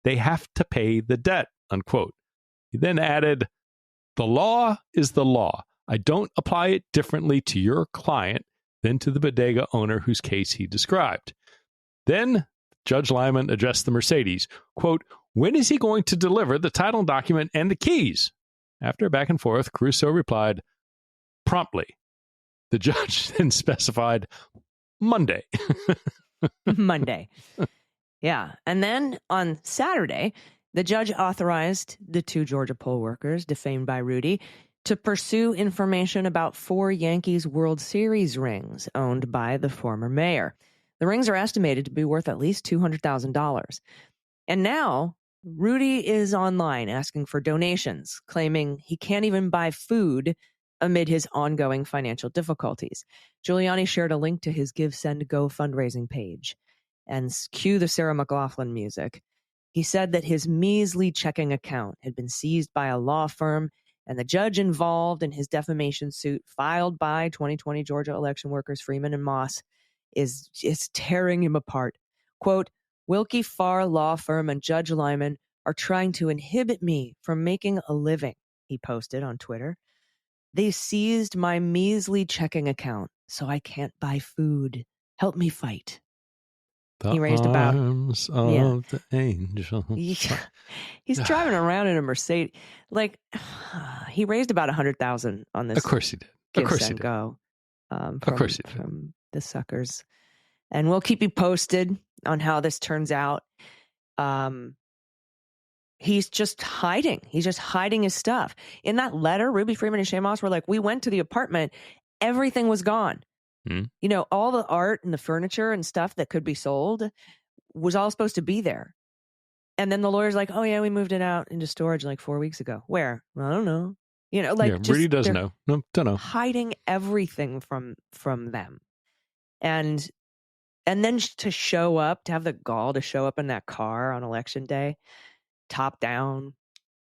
D: they have to pay the debt," unquote. He then added, "The law is the law. I don't apply it differently to your client than to the bodega owner whose case he described." Then Judge Lyman addressed the Mercedes. Quote, "When is he going to deliver the title document and the keys?" After a back and forth, Caruso replied, "Promptly." The judge then specified Monday.
A: Monday. Yeah. And then on Saturday, the judge authorized the two Georgia poll workers defamed by Rudy to pursue information about 4 Yankees World Series rings owned by the former mayor. The rings are estimated to be worth at least $200,000. And now Rudy is online asking for donations, claiming he can't even buy food amid his ongoing financial difficulties. Giuliani shared a link to his Give, Send, Go fundraising page. And cue the Sarah McLachlan music. He said that his measly checking account had been seized by a law firm, and the judge involved in his defamation suit filed by 2020 Georgia election workers Freeman and Moss is tearing him apart. Quote, "Wilkie Farr Law Firm and Judge Lyman are trying to inhibit me from making a living," he posted on Twitter. "They seized my measly checking account, so I can't buy food. Help me fight." He raised about
D: arms of the angel.
A: Yeah. He's driving around in a Mercedes. Like, he raised about $100,000 on this.
D: Of course he did.
A: Give,
D: of course
A: send,
D: he did.
A: go.
D: Of course he did.
A: From the suckers. And we'll keep you posted on how this turns out. He's just hiding. He's just hiding his stuff. In that letter, Ruby Freeman and Shay Moss were like, we went to the apartment. Everything was gone. You know, all the art and the furniture and stuff that could be sold was all supposed to be there. And then the lawyer's like, oh, yeah, we moved it out into storage like 4 weeks ago. Where? Well, I don't know. You know, like,
D: Rudy does know. No, don't know.
A: Hiding everything from them. And then to show up, to have the gall to show up in that car on election day, top down,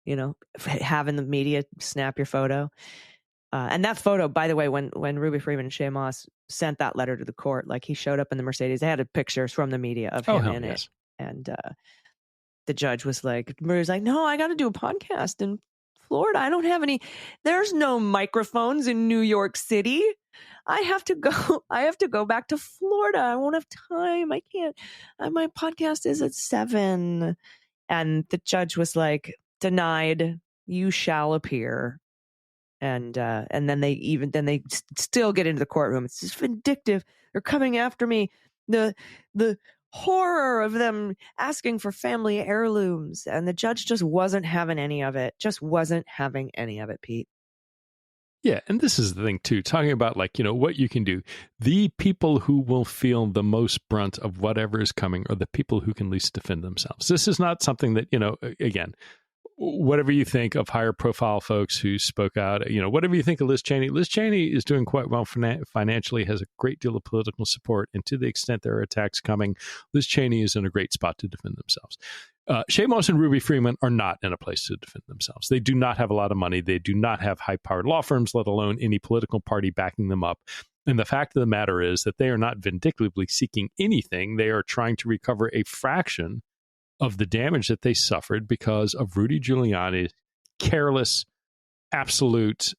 A: you know, having the media snap your photo. And that photo, by the way, when Ruby Freeman and Shay Moss sent that letter to the court, like he showed up in the Mercedes, they had pictures from the media of him in it. And the judge was like, no, I got to do a podcast in Florida. I don't have any, there's no microphones in New York City. I have to go back to Florida. I won't have time. I can't, my podcast is at 7. And the judge was like, denied, you shall appear. And then they still get into the courtroom. It's just vindictive. They're coming after me. The horror of them asking for family heirlooms. And the judge just wasn't having any of it. Pete.
D: Yeah. And this is the thing, too, talking about, like, you know, what you can do. The people who will feel the most brunt of whatever is coming are the people who can least defend themselves. This is not something that, you know, again, whatever you think of higher profile folks who spoke out, you know, whatever you think of Liz Cheney is doing quite well financially, has a great deal of political support. And to the extent there are attacks coming, Liz Cheney is in a great spot to defend themselves. Shay Moss and Ruby Freeman are not in a place to defend themselves. They do not have a lot of money. They do not have high-powered law firms, let alone any political party backing them up. And the fact of the matter is that they are not vindictively seeking anything. They are trying to recover a fraction of the damage that they suffered because of Rudy Giuliani's careless, absolute,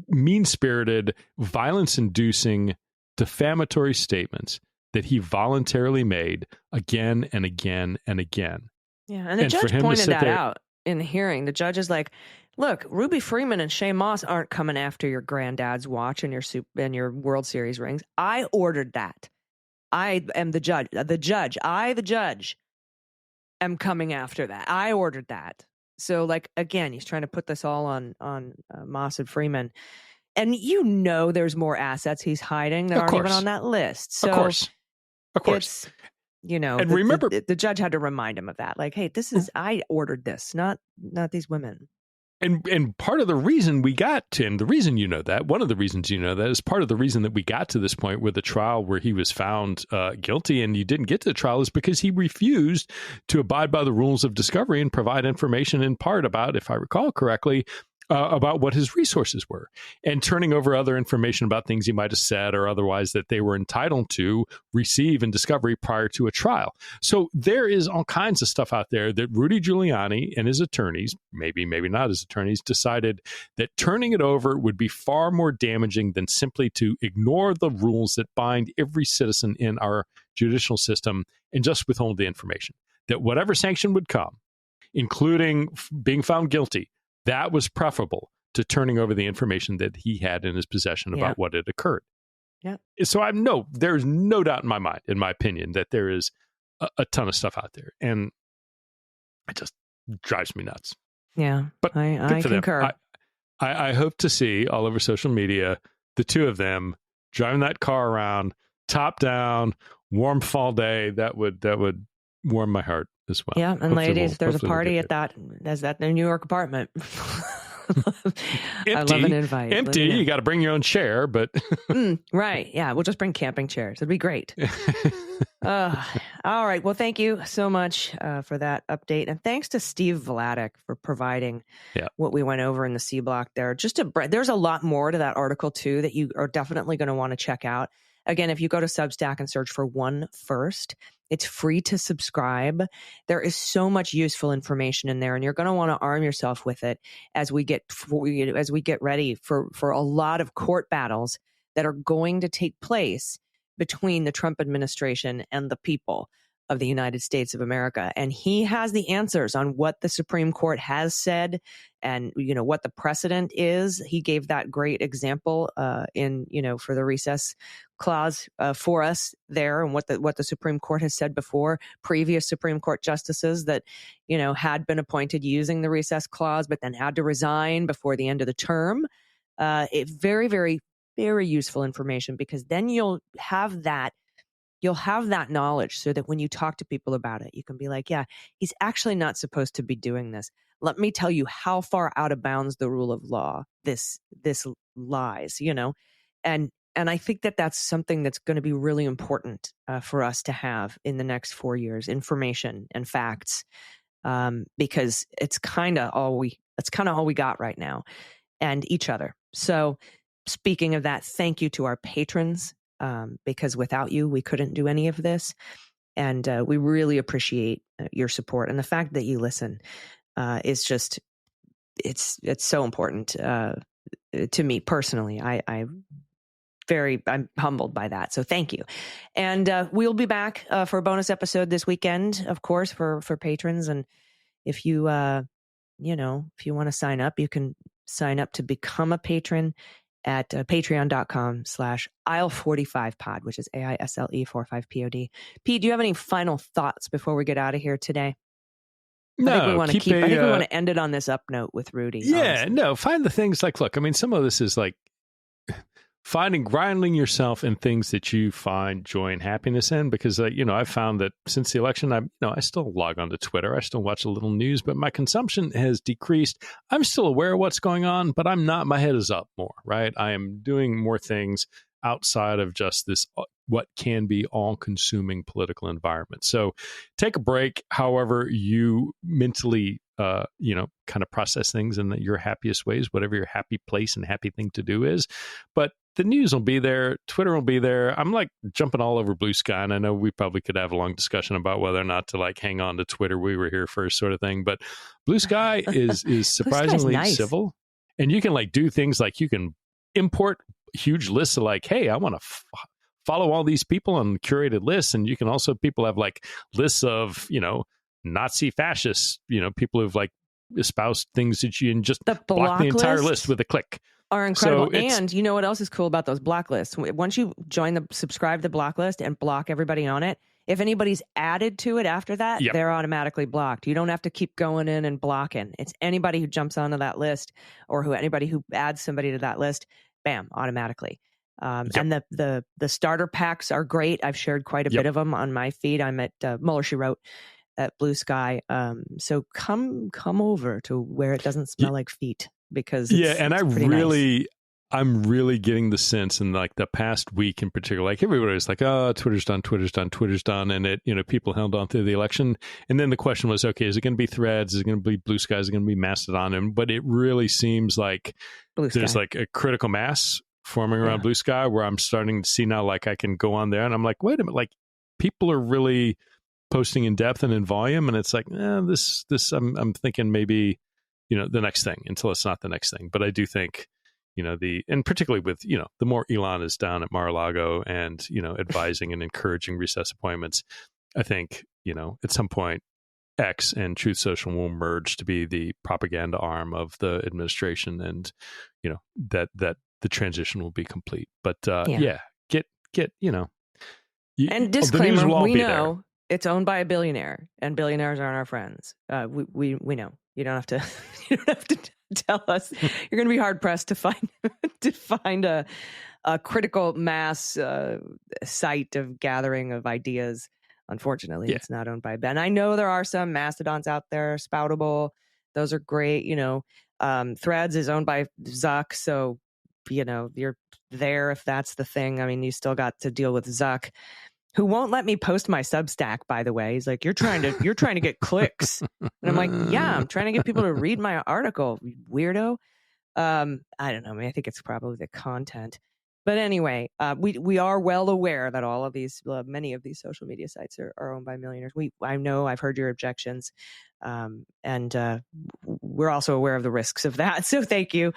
D: mean-spirited, violence-inducing, defamatory statements that he voluntarily made again and again and again.
A: Yeah, and the judge pointed that out in the hearing. The judge is like, look, Ruby Freeman and Shay Moss aren't coming after your granddad's watch and your World Series rings. I ordered that. I am the judge. The judge am coming after that. I ordered that. So, like, again, he's trying to put this all on Moss and Freeman. And you know there's more assets he's hiding that aren't even on that list. So of course. You know,
D: and remember,
A: the judge had to remind him of that. Like, hey, this is, I ordered this, not these women.
D: And part of the reason we got to him, the reason you know that, one of the reasons you know that is part of the reason that we got to this point with the trial where he was found guilty and you didn't get to the trial is because he refused to abide by the rules of discovery and provide information in part about, if I recall correctly, about what his resources were and turning over other information about things he might have said or otherwise that they were entitled to receive in discovery prior to a trial. So there is all kinds of stuff out there that Rudy Giuliani and his attorneys, maybe not his attorneys, decided that turning it over would be far more damaging than simply to ignore the rules that bind every citizen in our judicial system and just withhold the information. That whatever sanction would come, including being found guilty, that was preferable to turning over the information that he had in his possession about what had occurred.
A: Yeah.
D: So there's no doubt in my mind, in my opinion, that there is a ton of stuff out there, and it just drives me nuts.
A: Yeah,
D: but
A: I concur.
D: I hope to see all over social media the two of them driving that car around, top down, warm fall day. That would warm my heart as well.
A: Yeah, and
D: hopefully
A: ladies, there's a party at that New York apartment.
D: Empty,
A: I love an invite.
D: Empty. You got to bring your own chair, but
A: right. Yeah, we'll just bring camping chairs. It'd be great. All right. Well, thank you so much for that update, and thanks to Steve Vladeck for providing what we went over in the C block there. There's a lot more to that article too that you are definitely going to want to check out. Again, if you go to Substack and search for One First, it's free to subscribe. There is so much useful information in there, and you're going to want to arm yourself with it as we get ready for a lot of court battles that are going to take place between the Trump administration and the people of the United States of America. And he has the answers on what the Supreme Court has said and, what the precedent is. He gave that great example for the recess clause for us there, and what the Supreme Court has said before. Previous Supreme Court justices that, had been appointed using the recess clause, but then had to resign before the end of the term. It's very, very, very useful information, because then you'll have that knowledge, so that when you talk to people about it, you can be like, yeah, he's actually not supposed to be doing this. Let me tell you how far out of bounds the rule of law this lies, and I think that that's something that's going to be really important for us to have in the next 4 years: information and facts, because it's kind of all we got right now, and each other. So, speaking of that, thank you to our patrons. Because without you, we couldn't do any of this. And we really appreciate your support. And the fact that you listen is just, it's so important to me personally. I'm humbled by that. So thank you. And we'll be back for a bonus episode this weekend, of course, for patrons. And if you, if you want to sign up, you can sign up to become a patron at patreon.com/aisle45pod, which is AISLE45POD. Pete, do you have any final thoughts before we get out of here today?
D: No,
A: I think we want to end it on this up note with Rudy.
D: Yeah,
A: honestly.
D: no, find the things look, I mean, some of this is like grounding yourself in things that you find joy and happiness in, because I've found that since the election, I still log on to Twitter, I still watch a little news, but my consumption has decreased. I'm still aware of what's going on, but my head is up more, right? I am doing more things outside of just this what can be all-consuming political environment. So take a break, however you mentally kind of process things in your happiest ways, whatever your happy place and happy thing to do is. But the news will be there. Twitter will be there. I'm like jumping all over Blue Sky, and I know we probably could have a long discussion about whether or not to hang on to Twitter. We were here first, sort of thing. But Blue Sky is surprisingly
A: nice.
D: Civil, and you can do things like you can import huge lists of hey, I want to follow all these people on curated lists, and you can also people have lists of Nazi fascists, people who've espoused things that you can just block the entire list with a click.
A: Are incredible. So and you know what else is cool about those block lists? Once you subscribe the block list and block everybody on it, if anybody's added to it after that, they're automatically blocked. You don't have to keep going in and blocking. It's anybody who jumps onto that list, or anybody who adds somebody to that list, bam, automatically. And the starter packs are great. I've shared quite a bit of them on my feed. I'm at Mueller, She Wrote at Blue Sky. So come over to where it doesn't smell like feet, because
D: I'm really getting the sense in the past week in particular, everybody was oh, Twitter's done. And it, people held on through the election. And then the question was, okay, is it going to be Threads? Is it going to be Blue Sky? Is it going to be Mastodon? But it really seems like there's a critical mass forming around Blue Sky, where I'm starting to see now, I can go on there and I'm wait a minute, people are really posting in depth and in volume. And it's I'm thinking maybe, the next thing, until it's not the next thing. But I do think, and particularly with, the more Elon is down at Mar-a-Lago and, advising and encouraging recess appointments, I think, at some point, X and Truth Social will merge to be the propaganda arm of the administration, and, that the transition will be complete. But get,
A: and disclaimer, we know it's owned by a billionaire, and billionaires aren't our friends. We know. You don't have to tell us. You're going to be hard pressed to find a critical mass site of gathering of ideas. Unfortunately, it's not owned by Ben. I know there are some mastodons out there, Spoutable. Those are great. Threads is owned by Zuck, so you're there if that's the thing. I mean, you still got to deal with Zuck, who won't let me post my Substack, by the way. He's like, you're trying to get clicks. And I'm like, yeah, I'm trying to get people to read my article, you weirdo. I don't know. I mean, I think it's probably the content. But anyway, we are well aware that all of these, many of these social media sites are owned by millionaires. I know, I've heard your objections. And we're also aware of the risks of that. So thank you.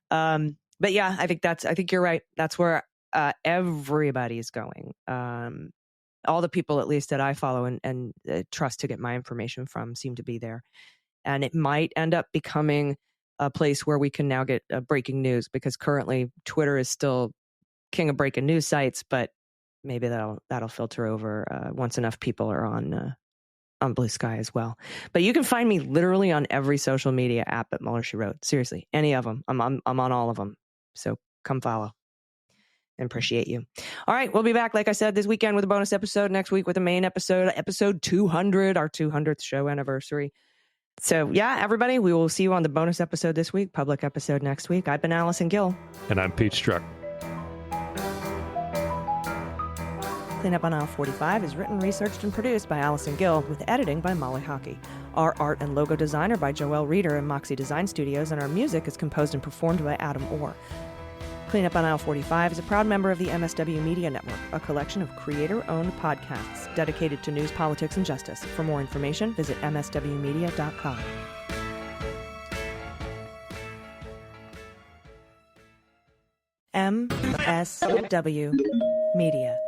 A: But yeah, I think you're right. That's where everybody's going. All the people, at least that I follow and trust to get my information from, seem to be there. And it might end up becoming a place where we can now get breaking news, because currently Twitter is still king of breaking news sites, but maybe that'll filter over once enough people are on Blue Sky as well. But you can find me literally on every social media app at Mueller, She Wrote. Seriously, any of them. I'm on all of them. So come follow. And appreciate you. All right, we'll be back, like I said, this weekend with a bonus episode. Next week with a main episode, episode 200, our 200th show anniversary. So yeah, everybody, we will see you on the bonus episode this week, public episode next week. I've been Allison Gill.
D: And I'm Pete Struck.
A: Cleanup on Aisle 45 is written, researched, and produced by Allison Gill, with editing by Molly Hockey. Our art and logo design are by Joelle Reeder and Moxie Design Studios, and our music is composed and performed by Adam Orr. Cleanup on Aisle 45 is a proud member of the MSW Media Network, a collection of creator-owned podcasts dedicated to news, politics, and justice. For more information, visit mswmedia.com. MSW Media.